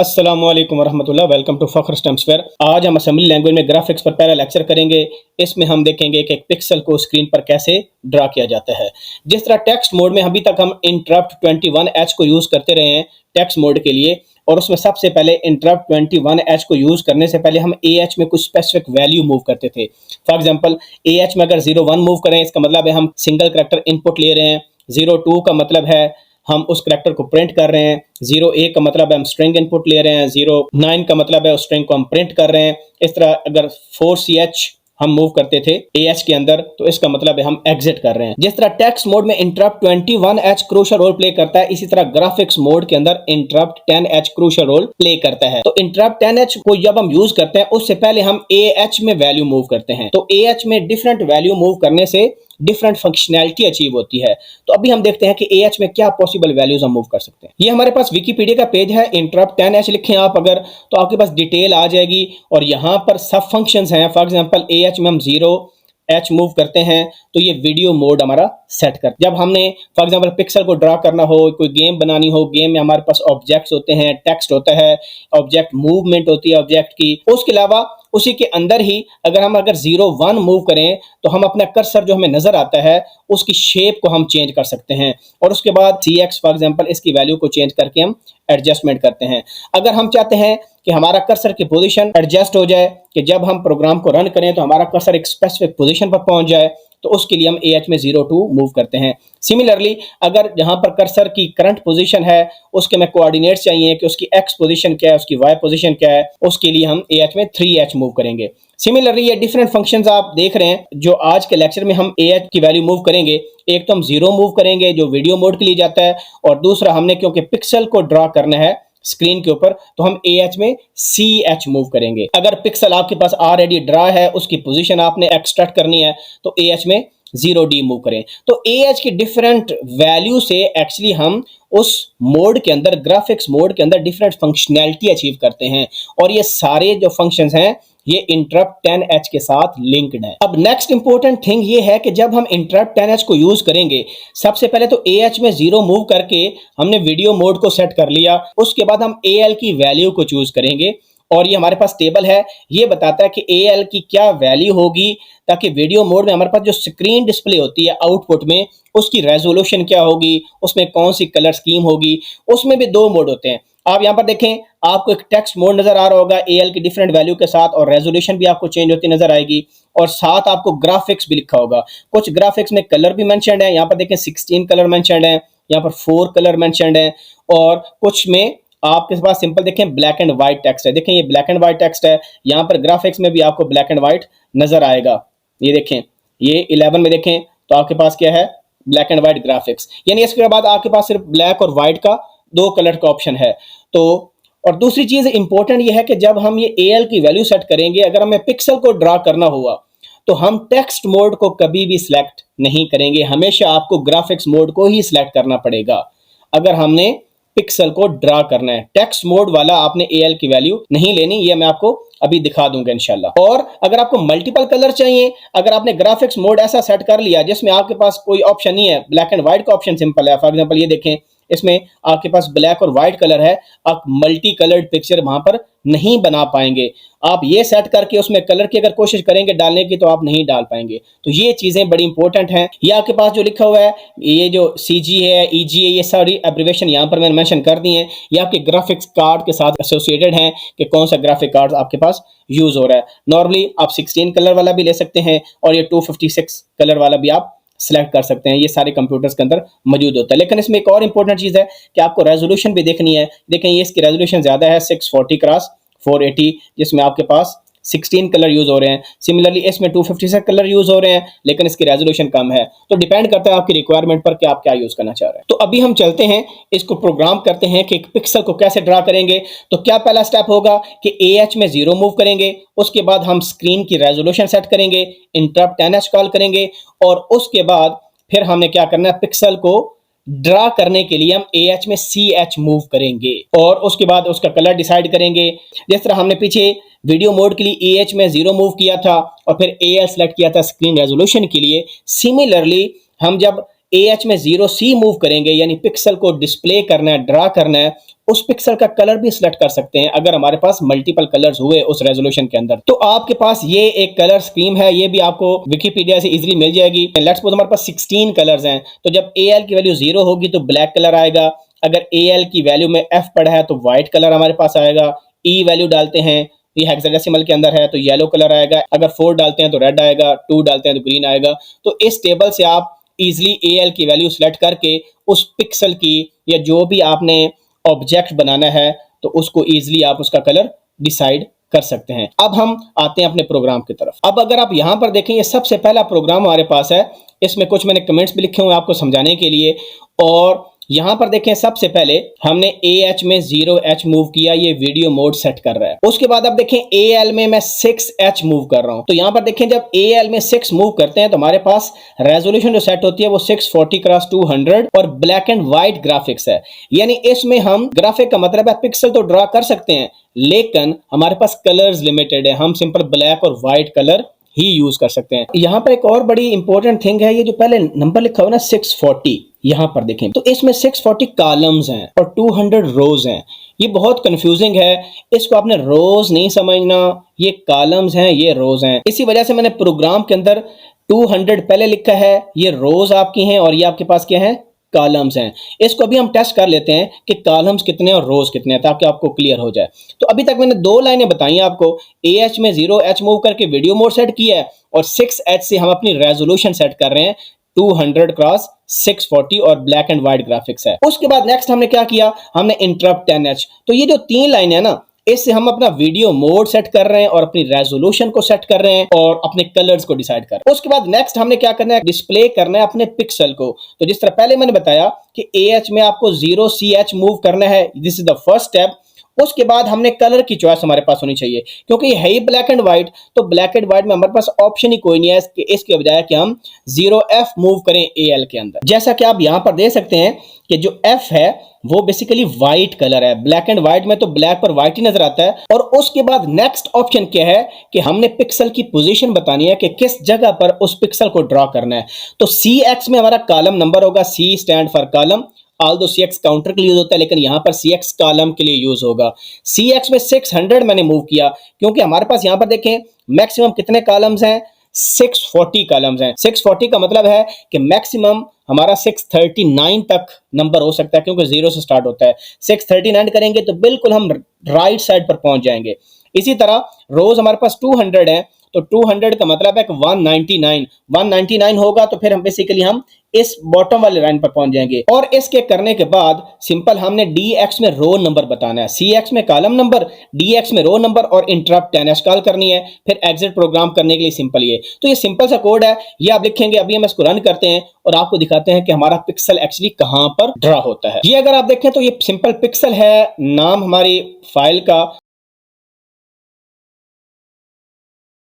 अस्सलाम वालेकुम वरहमतुल्लाह। Welcome to फ़ख्र स्टम्सवेयर। आज हम असेंबली लैंग्वेज में ग्राफिक्स पर पहला लेक्चर करेंगे। इसमें हम देखेंगे कि एक पिक्सल को स्क्रीन पर कैसे ड्रा किया जाता है। जिस तरह टेक्स्ट मोड में अभी तक हम इंटरप्ट 21H को यूज़ करते रहे हैं टेक्स्ट मोड के लिए, और उसमें सबसे पहले इंटरप्ट 21H को यूज़ करने से पहले हम AH में कुछ स्पेसिफिक वैल्यू मूव करते थे। फॉर एग्जांपल AH में अगर 01 मूव करें, इसका मतलब है हम सिंगल करैक्टर इनपुट ले रहे हैं। 02 का मतलब है हम उस करैक्टर को प्रिंट कर रहे हैं। 08 का मतलब है हम स्ट्रिंग इनपुट ले रहे हैं। 09 का मतलब है उस स्ट्रिंग को हम प्रिंट कर रहे हैं। इस तरह अगर 4CH हम मूव करते थे AH के अंदर, तो इसका मतलब है हम एग्जिट कर रहे हैं। जिस तरह टेक्स्ट मोड में interrupt 21H crucial role play करता है, इसी तरह ग्राफिक्स मोड के अंदर interrupt 10H crucial role play करता है। तो इंटरप्ट 10H को जब हम यूज करते हैं, उससे पहले हम AH में वैल्यू मूव करते हैं। तो AH में डिफरेंट वैल्यू मूव करने से डिफरेंट फंक्शनैलिटी अचीव होती है। तो अभी हम देखते हैं कि AH में क्या पॉसिबल वैल्यूज हम मूव कर सकते हैं। ये हमारे पास विकिपीडिया का पेज है। इंटरप्ट 10H लिखें आप अगर, तो आपके पास डिटेल आ जाएगी और यहाँ पर सब फंक्शंस हैं। फॉर एग्जांपल AH में हम 0H मूव करते हैं तो ये वीडियो मोड हमारा सेट कर। जब हमने फॉर एग्जांपल पिक्सल को ड्रा करना हो, कोई गेम बनानी हो, गेम में हमारे पास ऑब्जेक्ट्स होते हैं, टेक्स्ट होता है, ऑब्जेक्ट मूवमेंट होती है ऑब्जेक्ट की। उसके अलावा उसी के अंदर ही अगर 01 मूव करें तो हम अपना कर्सर जो हमें नजर आता है उसकी शेप को हम चेंज कर सकते हैं, और उसके बाद CX फॉर एग्जांपल इसकी वैल्यू को चेंज करके हम एडजस्टमेंट करते हैं। अगर हम चाहते हैं कि हमारा कर्सर की पोजीशन एडजस्ट हो जाए, कि जब हम प्रोग्राम को रन करें तो हमारा कर्सर एक स्पेसिफिक पोजीशन पर पहुंच जाए, तो उसके लिए हम AH में 02 मूव करते हैं। सिमिलरली अगर जहां पर कर्सर की करंट पोजीशन है उसके में कोऑर्डिनेट्स चाहिए कि उसकी X पोजीशन क्या है, उसकी Y पोजीशन क्या है, उसके लिए हम AH में 3H मूव करेंगे। सिमिलरली ये डिफरेंट फंक्शंस आप देख रहे हैं जो आज के लेक्चर में हम AH की वैल्यू मूव करेंगे। एक तो हम 0 मूव करेंगे जो वीडियो मोड के लिए जाता है, और दूसरा हमने क्योंकि पिक्सल को ड्रा करना है स्क्रीन के ऊपर, तो हम AH में CH मूव करेंगे। अगर पिक्सल आपके पास ऑलरेडी ड्रा है, उसकी पोजीशन आपने एक्सट्रैक्ट करनी है, तो AH में 0D मूव करें। तो AH की डिफरेंट वैल्यू से एक्चुअली हम उस मोड के अंदर, ग्राफिक्स मोड के अंदर डिफरेंट फंक्शनैलिटी अचीव करते हैं, और ये सारे जो फंक्शंस हैं ये इंटरप्ट 10H के साथ लिंक्ड है। अब नेक्स्ट इंपॉर्टेंट थिंग ये है कि जब हम इंटरप्ट 10H को यूज करेंगे, सबसे पहले तो AH में 0 मूव करके हमने वीडियो मोड को सेट कर लिया। उसके बाद हम AL की वैल्यू को चूज करेंगे, और ये हमारे पास टेबल है, ये बताता है कि AL की क्या वैल्यू होगी, ताकि वीडियो मोड में हमारे पास जो स्क्रीन डिस्प्ले होती है आउटपुट में, उसकी रेजोल्यूशन क्या होगी, उसमें कौन सी कलर स्कीम होगी। उसमें भी 2 मोड होते हैं। आप यहाँ पर देखें, आपको एक टेक्स्ट मोड नजर आ रहा होगा AL की डिफरेंट वैल्यू के साथ, और रेजोल्यूशन भी आपको चेंज होती नजर आएगी, और साथ आपको ग्राफिक्स भी लिखा होगा। कुछ ग्राफिक्स में कलर भी मेंशन्ड है। यहाँ पर देखें 16 कलर मेंशन्ड है, यहाँ पर 4 कलर मेंशन्ड है, और कुछ में आपके पास सिंपल देखें ब्लैक एंड व्हाइट टेक्स्ट है। देखें ये ब्लैक एंड व्हाइट टेक्स्ट है। यहाँ पर ग्राफिक्स में भी आपको ब्लैक एंड व्हाइट नजर आएगा। ये देखें, ये 11 में देखें तो आपके पास क्या है, ब्लैक एंड व्हाइट ग्राफिक्स। यानी इसके बाद आपके पास सिर्फ ब्लैक और व्हाइट का 2 कलर का ऑप्शन है। तो और दूसरी चीज इंपॉर्टेंट ये है कि जब हम ये AL की वैल्यू सेट करेंगे, अगर हमें पिक्सल को ड्रा करना हुआ तो हम टेक्स्ट मोड को कभी भी सिलेक्ट नहीं करेंगे। हमेशा आपको ग्राफिक्स मोड को ही सिलेक्ट करना पड़ेगा अगर हमने पिक्सल को ड्रा करना है। टेक्स्ट मोड वाला आपने AL की वैल्यू नहीं लेनी, ये मैं आपको अभी दिखा दूंगा इंशाल्लाह। और अगर आपको मल्टीपल कलर चाहिए, अगर आपने ग्राफिक्स मोड ऐसा सेट कर लिया जिसमें आपके पास कोई ऑप्शन नहीं है, ब्लैक एंड व्हाइट का ऑप्शन सिंपल है। फॉर एग्जांपल ये देखें, इसमें आपके पास ब्लैक और व्हाइट कलर है, आप मल्टी कलर्ड पिक्चर वहां पर नहीं बना पाएंगे। आप ये सेट करके उसमें कलर की अगर कोशिश करेंगे डालने की, तो आप नहीं डाल पाएंगे। तो ये चीजें बड़ी इंपॉर्टेंट हैं। ये आपके पास जो लिखा हुआ है, ये जो CG है, EG है, ये सारी एब्रिविएशन यहाँ पर मैंने मेंशन कर दी है। ये आपके ग्राफिक्स कार्ड के साथ एसोसिएटेड हैं कि कौन सा ग्राफिक कार्ड आपके पास यूज हो रहा है। नॉर्मली आप 16 कलर वाला भी ले सकते हैं, और ये 256 कलर वाला भी आप सिलेक्ट कर सकते हैं। ये सारे कंप्यूटर्स के अंदर मौजूद होता है। लेकिन इसमें एक और इंपॉर्टेंट चीज है कि आपको रेजोल्यूशन भी देखनी है। देखें ये इसकी रेजोल्यूशन ज्यादा है, 640 क्रॉस 480, जिसमें आपके पास 16 कलर यूज हो रहे हैं। सिमिलरली इसमें 256 कलर यूज हो रहे हैं, लेकिन इसकी रेजोल्यूशन कम है। तो डिपेंड करता है आपकी रिक्वायरमेंट पर कि आप क्या यूज करना चाह रहे हैं। तो अभी हम चलते हैं, इसको प्रोग्राम करते हैं कि एक पिक्सल को कैसे ड्रा करेंगे। तो क्या पहला स्टेप होगा कि AH में 0 मूव करेंगे, उसके बाद हम स्क्रीन की रेजोल्यूशन सेट करेंगे, इंटरप्ट 10H कॉल करेंगे, और उसके बाद फिर हमने क्या करना है, पिक्सल को ड्रा करने के लिए हम AH में CH मूव करेंगे, और उसके बाद उसका कलर डिसाइड करेंगे। जिस तरह हमने पीछे वीडियो मोड के लिए AH में 0 मूव किया था और फिर AL सेलेक्ट किया था स्क्रीन रेजोल्यूशन के लिए, सिमिलरली हम जब AH में 0C मूव करेंगे, यानी पिक्सल को डिस्प्ले करना है, ड्रा करना है, उस पिक्सल का कलर भी सिलेक्ट कर सकते हैं अगर हमारे पास मल्टीपल कलर्स हुए उस रेजोल्यूशन के अंदर। तो आपके पास ये एक कलर स्कीम है, ये भी आपको विकिपीडिया से इजीली मिल जाएगी। लेट्स सपोज हमारे पास 16 कलर्स हैं, तो जब AL की वैल्यू 0 होगी तो ब्लैक कलर आएगा, अगर AL की वैल्यू में F पड़ा है तो व्हाइट कलर हमारे पास आएगा, E वैल्यू डालते हैं, ये हेक्साडेसिमल के अंदर है तो येलो कलर आएगा, अगर 4 डालते हैं तो रेड आएगा, 2 डालते हैं तो ग्रीन आएगा। तो इस टेबल से आप इजीली AL की वैल्यू सिलेक्ट करके उस पिक्सल की या जो भी आपने ऑब्जेक्ट बनाना है तो उसको इजीली आप उसका कलर डिसाइड कर सकते हैं। अब हम आते हैं अपने प्रोग्राम की तरफ। अब अगर आप यहां पर देखें, ये सबसे पहला प्रोग्राम हमारे पास है, इसमें कुछ मैंने कमेंट्स भी लिखे हुए आपको समझाने के लिए। और यहां पर देखें, सबसे पहले हमने AH में 0H मूव किया, ये वीडियो मोड सेट कर रहा है। उसके बाद अब देखें AL में मैं 6H मूव कर रहा हूं। तो यहां पर देखें जब AL में 6 मूव करते हैं तो हमारे पास रेजोल्यूशन जो सेट होती है वो 640x200 और ब्लैक एंड व्हाइट ग्राफिक्स है। यानी इसमें हम ग्राफिक का मतलब है पिक्सल तो ड्रा कर सकते हैं, लेकिन हमारे पास कलर्स लिमिटेड है, हम सिंपल ब्लैक और व्हाइट कलर ही यूज कर सकते हैं। यहां पर एक और बड़ी इंपॉर्टेंट थिंग है, ये जो पहले नंबर लिखा हुआ ना 640, यहां पर देखें तो इसमें 640 कॉलम्स हैं और 200 रोज हैं। ये बहुत कंफ्यूजिंग है, इसको आपने रोज नहीं समझना, ये कॉलम्स हैं, ये रोज हैं। इसी वजह से मैंने प्रोग्राम के अंदर 200 पहले लिखा है, ये रोज आपकी हैं और ये आपके पास क्या है, कॉलम्स हैं। इसको अभी हम टेस्ट कर लेते हैं कि कॉलम्स कितने और रोज कितने हैं, ताकि आपको क्लियर हो जाए। तो अभी तक मैंने 2 लाइनें बताई आपको, AH में 0H मूव करके वीडियो मोड सेट किया है और 6H से हम अपनी रेजोल्यूशन सेट कर रहे हैं 200x640 और ब्लैक एंड व्हाइट ग्राफिक्स है। उसके बाद नेक्स्ट हमने क्या किया, हमने इंटरप्ट 10H। तो ये जो 3 लाइनें है ना, इससे हम अपना वीडियो मोड सेट कर रहे हैं और अपनी रेजोल्यूशन को सेट कर रहे हैं और अपने कलर्स को डिसाइड कर रहे हैं। उसके बाद नेक्स्ट हमने क्या करना है, डिस्प्ले करना है अपने पिक्सल को। तो जिस तरह पहले मैंने बताया कि AH में आपको 0CH मूव करना है, this is the first step. उसके बाद हमने कलर की चॉइस हमारे पास होनी चाहिए, क्योंकि ये है ही ब्लैक एंड व्हाइट, तो ब्लैक एंड व्हाइट में हमारे पास ऑप्शन ही कोई नहीं है इसके बजाय कि हम 0F मूव करें AL के अंदर। जैसा कि आप यहां पर देख सकते हैं कि जो F है वो बेसिकली व्हाइट कलर है, ब्लैक एंड व्हाइट में तो ब्लैक पर व्हाइट ही नजर आता है। और उसके बाद नेक्स्ट ऑप्शन क्या है कि हमने पिक्सल की पोजीशन बतानी है कि किस जगह पर उस पिक्सल को ड्रॉ करना है। तो CX में हमारा कॉलम नंबर होगा, C stand for column, although CX counter के लिए यूज होता है लेकिन यहां पर CX कॉलम के लिए यूज होगा। CX में 600 मैंने मूव किया क्योंकि हमारे पास यहां पर देखें मैक्सिमम कितने कॉलम्स हैं, 640 कॉलम्स हैं। 640 का मतलब है कि मैक्सिमम हमारा 639 तक नंबर हो सकता है, क्योंकि 0 से स्टार्ट होता है। 639 करेंगे तो बिल्कुल हम राइट साइड पर पहुंच जाएंगे। इसी तरह रोज हमारे पास 200 है, तो 200 का मतलब है कि 199 होगा, तो फिर हम बेसिकली हम इस बॉटम वाले लाइन पर पहुंच जाएंगे। और इसके करने के बाद सिंपल हमने DX में रो नंबर बताना है, CX में कॉलम नंबर, DX में रो नंबर और इंटरप्ट 10H कॉल करनी है। फिर एग्जिट प्रोग्राम करने के लिए सिंपल ये, तो ये सिंपल सा कोड है, ये आप लिखेंगे। अभी हम इसको रन करते हैं और आपको दिखाते हैं कि हमारा पिक्सल एक्चुअली कहां पर ड्रा होता है। ये अगर आप देखें तो ये सिंपल पिक्सल है, नाम हमारी फाइल का।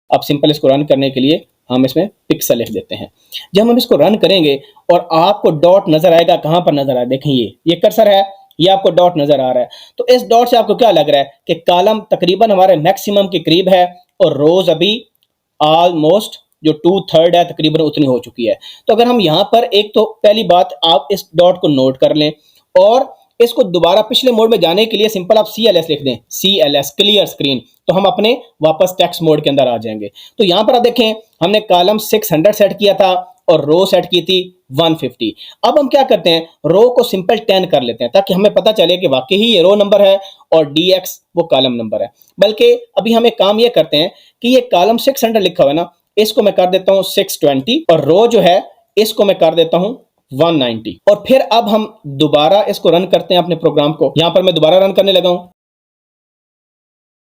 अब सिंपल इसको रन करने के लिए हम इसमें पिक्सल लिख देते हैं। जब हम इसको रन करेंगे और आपको डॉट नजर आएगा, कहां पर नजर आए, देखें ये कर्सर है, ये आपको डॉट नजर आ रहा है। तो इस डॉट से आपको क्या लग रहा है कि कॉलम तकरीबन हमारे मैक्सिमम के करीब है और रोज अभी ऑलमोस्ट जो 2/3 है तकरीबन उतनी हो चुकी है। तो अगर हम यहां पर एक, तो पहली बात आप इस डॉट को नोट कर लें और इसको दोबारा पिछले मोड में जाने के लिए सिंपल आप CLS लिख दें, CLS क्लियर स्क्रीन, तो हम अपने वापस टेक्स्ट मोड के अंदर आ जाएंगे। तो यहां पर आप देखें हमने कॉलम 600 सेट किया था और रो सेट की थी 150। अब हम क्या करते हैं, रो को सिंपल 10 कर लेते हैं ताकि हमें पता चले कि वाकई ही ये रो नंबर है और DX वो कॉलम नंबर है। बल्कि अभी हम एक काम ये करते हैं कि ये कॉलम 600 लिखा हुआ है ना, इसको मैं कर देता हूं 620 और रो जो है इसको मैं कर देता हूं 190। और फिर अब हम दोबारा इसको रन करते हैं अपने प्रोग्राम को। यहां पर मैं दोबारा रन करने लगा हूं,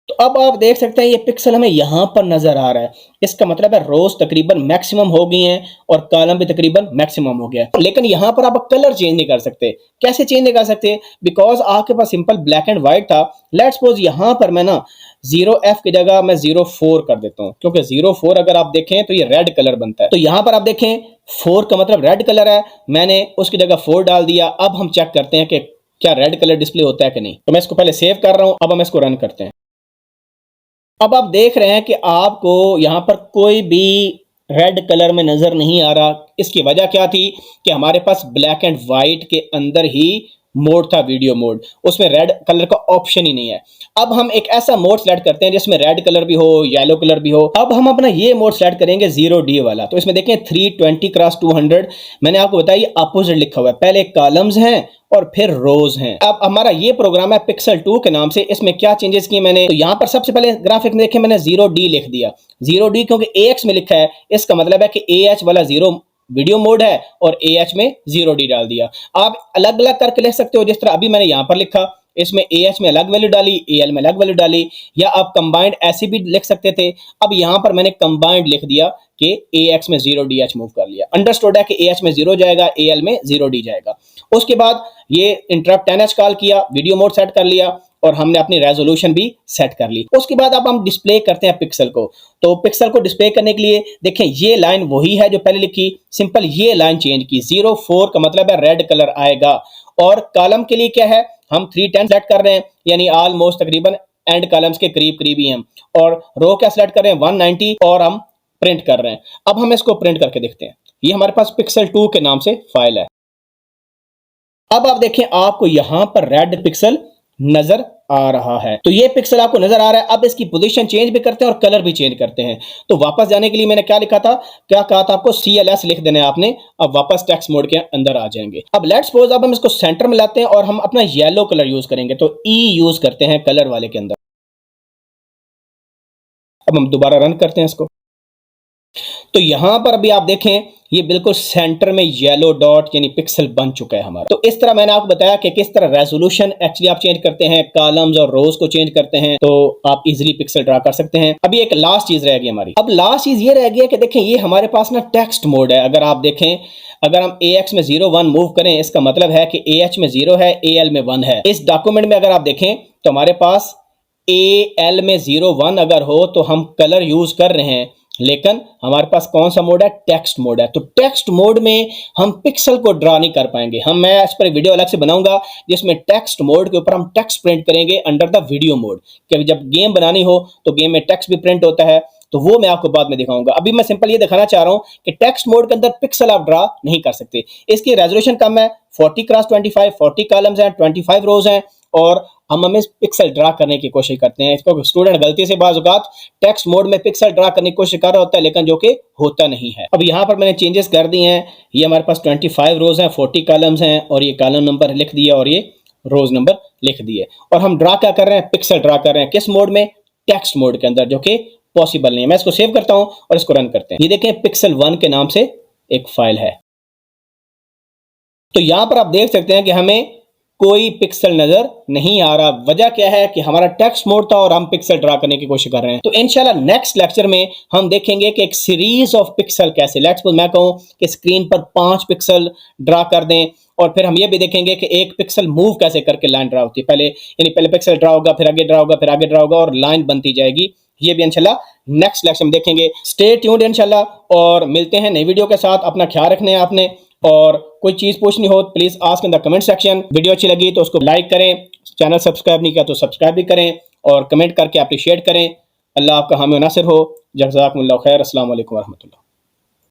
तो अब आप देख सकते हैं ये पिक्सल हमें यहां पर नजर आ रहा है। इसका मतलब है रोज तकरीबन मैक्सिमम हो गई हैं और कॉलम भी तकरीबन मैक्सिमम हो गया। लेकिन यहां पर आप कलर चेंज नहीं कर सकते। कैसे चेंज नहीं कर सकते, बिकॉज आपके पास सिंपल ब्लैक एंड व्हाइट था। लेट्स सपोज यहां पर मैं ना 0F की जगह मैं 04 कर देता हूं, क्योंकि 04 अगर आप देखें तो ये रेड कलर बनता है। तो यहां पर आप देखें 4 का मतलब रेड कलर है, मैंने उसकी जगह 4 डाल दिया। अब हम चेक करते हैं कि क्या रेड कलर डिस्प्ले होता है कि नहीं। तो मैं इसको पहले सेव कर रहा हूं, अब हम इसको रन करते हैं। अब आप देख रहे हैं कि आपको यहां पर कोई भी रेड कलर में नजर नहीं आ रहा। इसकी वजह क्या थी कि हमारे पास ब्लैक एंड व्हाइट के अंदर ही मोड था वीडियो मोड, उसमें रेड कलर का ऑप्शन ही नहीं है। अब हम एक ऐसा मोड सेलेक्ट करते हैं जिसमें रेड कलर भी हो, येलो कलर भी हो। अब हम अपना ये मोड सेलेक्ट करेंगे 0D वाला। तो इसमें देखें 320x200, मैंने आपको बताया ये अपोजिट लिखा हुआ है, पहले कॉलम्स हैं और फिर रोज हैं। अब हमारा ये प्रोग्राम है पिक्सल 2 के नाम से। इसमें क्या चेंजेस किए मैंने, तो यहां पर सबसे पहले ग्राफिक में देखें मैंने 0D लिख दिया। 0D क्योंकि AX में लिखा है, इसका मतलब है कि AH वाला 0 वीडियो मोड है और AH में 0D डाल दिया। आप अलग अलग करके लिख सकते हो, जिस तरह अभी मैंने यहां पर लिखा, इसमें AH में अलग वैल्यू डाली, AL में अलग वैल्यू डाली, या आप कंबाइंड ऐसे भी लिख सकते थे। अब यहां पर मैंने कंबाइंड लिख दिया कि AX में 0DH मूव कर लिया। अंडरस्टूड है कि AH में 0 जाएगा, AL में 0D जाएगा। उसके बाद ये इंटरप्ट 10H कॉल किया, वीडियो मोड सेट कर लिया और हमने अपनी रेजोल्यूशन भी सेट कर ली। उसके बाद अब हम डिस्प्ले करते हैं पिक्सल को। तो पिक्सल को डिस्प्ले करने के लिए देखें ये लाइन वही है जो पहले लिखी, सिंपल ये लाइन चेंज की। 04 का मतलब है रेड कलर आएगा। और कॉलम के लिए क्या है, हम 310 सेलेक्ट कर रहे हैं, यानी ऑलमोस्ट तकरीबन एंड कॉलम्स के करीब करीब ही हम। और रो क्या सेलेक्ट कर रहे हैं 190 और हम प्रिंट कर रहे हैं। अब हम इसको प्रिंट करके देखते हैं। ये हमारे पास पिक्सल 2 के नाम से फाइल है। अब आप देखें आपको यहां पर रेड पिक्सल नजर आ रहा है। तो ये पिक्सल आपको नजर आ रहा है। अब इसकी पोजीशन चेंज भी करते हैं और कलर भी चेंज करते हैं। तो वापस जाने के लिए मैंने क्या लिखा था, क्या कहा था आपको, CLS लिख देना है आपने। अब वापस टेक्स्ट मोड के अंदर आ जाएंगे। अब लेट्स सपोज अब हम इसको सेंटर में लाते हैं और हम अपना येलो कलर यूज करेंगे। तो E यूज करते हैं कलर वाले के अंदर। अब हम दोबारा रन करते हैं इसको। तो यहां पर अभी आप देखें ये बिल्कुल सेंटर में येलो डॉट यानी पिक्सल बन चुका है हमारा। तो इस तरह मैंने आपको बताया कि किस तरह रेजोल्यूशन एक्चुअली आप चेंज करते हैं, कॉलम्स और रोज को चेंज करते हैं, तो आप इजीली पिक्सल ड्रा कर सकते हैं। अभी एक लास्ट चीज रह गई हमारी। अब लास्ट चीज ये रह गई है कि देखें ये हमारे पास ना टेक्स्ट मोड है। अगर आप देखें, अगर हम AX में 01 मूव करें, इसका मतलब है कि AH में 0 है, AL में 1 है। इस डॉक्यूमेंट में अगर आप देखें तो हमारे पास AL में 01 अगर हो तो हम कलर यूज कर रहे हैं, लेकिन हमारे पास कौन सा मोड है, टेक्स्ट मोड है। तो टेक्स्ट मोड में हम पिक्सल को ड्रा नहीं कर पाएंगे। मैं इस पर एक वीडियो अलग से बनाऊंगा जिसमें टेक्स्ट मोड के ऊपर हम टेक्स्ट प्रिंट करेंगे अंडर द वीडियो मोड, क्योंकि जब गेम बनानी हो तो गेम में टेक्स्ट भी प्रिंट होता है। तो वो मैं आपको बाद में दिखाऊंगा। अभी मैं सिंपल ये दिखाना चाह रहा हूं कि टेक्स्ट मोड के अंदर पिक्सल आप ड्रा नहीं कर सकते। इसकी रेजोल्यूशन कम है, 40x25, 40 कॉलम्स हैं, 25 रोज हैं, और हम पिक्सल ड्रा करने की कोशिश करते हैं। इसको स्टूडेंट गलती से बाज़ औक़ात टेक्स्ट मोड में पिक्सल ड्रा करने की कोशिश कर रहा होता है, लेकिन जो कि होता नहीं है। अब यहाँ पर मैंने चेंजेस कर दिए हैं। ये हमारे पास 25 रोज हैं, 40 कॉलम्स हैं, और ये कॉलम नंबर लिख दिया और ये रोज नंबर लिख दिए। और हम ड्रा क्या कर रहे हैं, पिक्सल ड्रा कर रहे हैं। किस मोड में, टेक्स्ट मोड के अंदर, जो कि पॉसिबल नहीं है। मैं इसको सेव करता हूं और इसको रन करते हैं। ये देखें पिक्सल 1 के नाम से एक फाइल है। तो यहां पर आप देख सकते हैं कि हमें कोई पिक्सल नजर नहीं आ रहा। वजह क्या है कि हमारा टेक्स्ट मोड था और हम पिक्सल ड्रा करने की कोशिश कर रहे हैं। तो इंशाल्लाह नेक्स्ट लेक्चर में हम देखेंगे कि एक सीरीज ऑफ पिक्सल कैसे, लेट्स सपोज मैं कहूं कि स्क्रीन पर 5 पिक्सल ड्रा कर दें, और फिर हम ये भी देखेंगे कि एक पिक्सल मूव कैसे करके लाइन ड्रा होती है। पहले पिक्सल ड्रा होगा, फिर आगे ड्रा होगा, फिर आगे ड्रा होगा, और लाइन बनती जाएगी। ये भी इंशाल्लाह नेक्स्ट लेक्चर में देखेंगे। स्टे ट्यून्ड इंशाल्लाह, और मिलते हैं नई वीडियो के साथ। अपना ख्याल रखना है आपने, और कोई चीज़ पूछनी हो please ask in the comment section. Video अच्छी लगी तो उसको लाइक करें, चैनल सब्सक्राइब नहीं किया तो सब्सक्राइब भी करें, और कमेंट करके अप्रिशिएट करें। अल्लाह आपका हामी नासिर हो। जज़ाकुमुल्लाह खैर। अस्सलाम वालेकुम व रहमतुल्लाह।